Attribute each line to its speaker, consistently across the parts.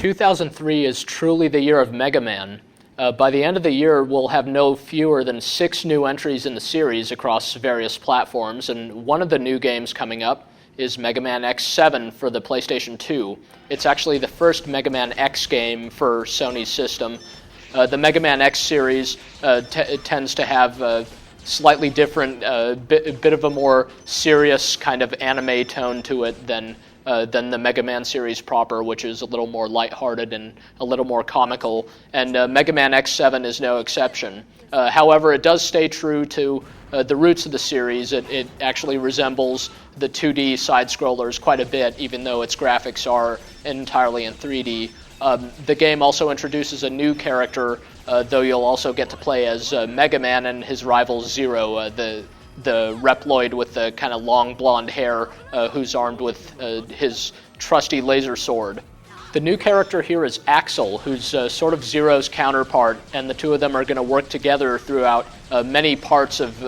Speaker 1: 2003 is truly the year of Mega Man. By the end of the year, we'll have no fewer than 6 new entries in the series across various platforms, and one of the new games coming up is Mega Man X7 for the PlayStation 2. It's actually the first Mega Man X game for Sony's system. The Mega Man X series tends to have a slightly different, bit of a more serious kind of anime tone to it than the Mega Man series proper, which is a little more lighthearted and a little more comical, and Mega Man X7 is no exception. However, it does stay true to the roots of the series. It actually resembles the 2D side-scrollers quite a bit, even though its graphics are entirely in 3D. The game also introduces a new character, though you'll also get to play as Mega Man and his rival Zero, the Reploid with the kind of long blonde hair, who's armed with his trusty laser sword. The new character here is Axel, who's sort of Zero's counterpart, and the two of them are going to work together throughout many parts of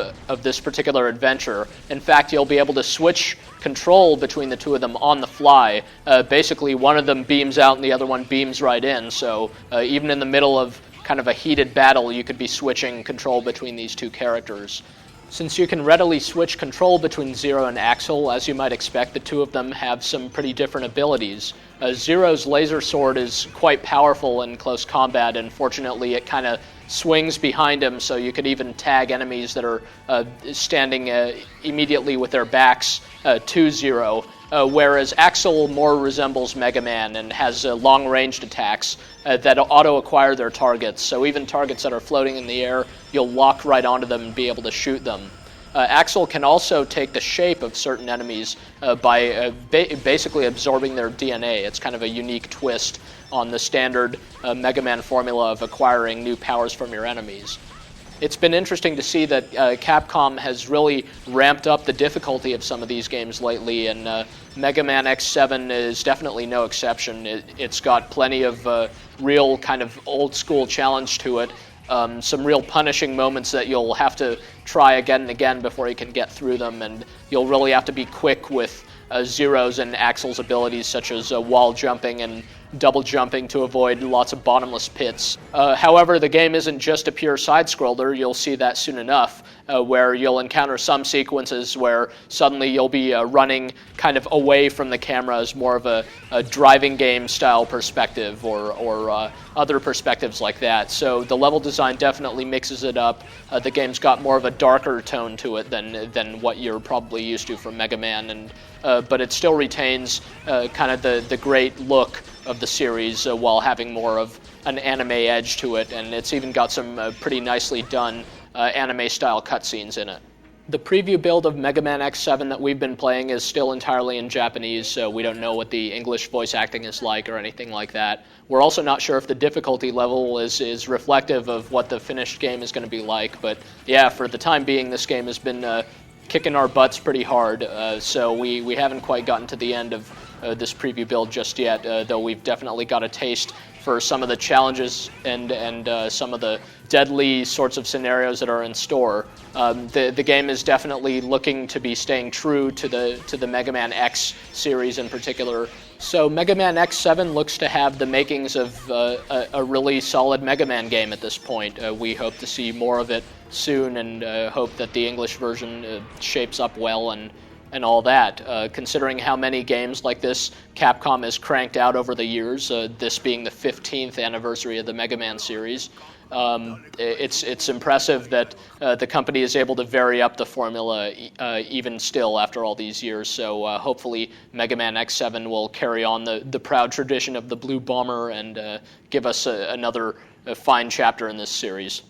Speaker 1: this particular adventure. In fact, you'll be able to switch control between the two of them on the fly. Basically, one of them beams out and the other one beams right in, so even in the middle of kind of a heated battle, you could be switching control between these two characters. Since you can readily switch control between Zero and Axel, as you might expect, the two of them have some pretty different abilities. Zero's laser sword is quite powerful in close combat, and fortunately it kind of swings behind him, so you could even tag enemies that are standing immediately with their backs to Zero. Whereas Axel more resembles Mega Man and has long-ranged attacks that auto-acquire their targets. So even targets that are floating in the air, you'll lock right onto them and be able to shoot them. Axel can also take the shape of certain enemies by basically absorbing their DNA. It's kind of a unique twist on the standard Mega Man formula of acquiring new powers from your enemies. It's been interesting to see that Capcom has really ramped up the difficulty of some of these games lately, and Mega Man X7 is definitely no exception. It's got plenty of real kind of old-school challenge to it, some real punishing moments that you'll have to try again and again before you can get through them, and you'll really have to be quick with Zero's and Axel's abilities, such as wall jumping and double jumping to avoid lots of bottomless pits. However, the game isn't just a pure side-scroller. You'll see that soon enough, where you'll encounter some sequences where suddenly you'll be running kind of away from the camera as more of a driving game style perspective or other perspectives like that. So the level design definitely mixes it up. The game's got more of a darker tone to it than what you're probably used to from Mega Man, and but it still retains kind of the great look of the series while having more of an anime edge to it, and it's even got some pretty nicely done anime-style cutscenes in it. The preview build of Mega Man X7 that we've been playing is still entirely in Japanese, so we don't know what the English voice acting is like or anything like that. We're also not sure if the difficulty level is reflective of what the finished game is going to be like, but yeah, for the time being, this game has been kicking our butts pretty hard, so we haven't quite gotten to the end of this preview build just yet, though we've definitely got a taste for some of the challenges and some of the deadly sorts of scenarios that are in store. The game is definitely looking to be staying true to the Mega Man X series in particular. So Mega Man X7 looks to have the makings of a really solid Mega Man game at this point. We hope to see more of it soon, and hope that the English version shapes up well and all that. Considering how many games like this Capcom has cranked out over the years, this being the 15th anniversary of the Mega Man series, it's impressive that the company is able to vary up the formula even still after all these years. So hopefully Mega Man X7 will carry on the proud tradition of the Blue Bomber and give us another fine chapter in this series.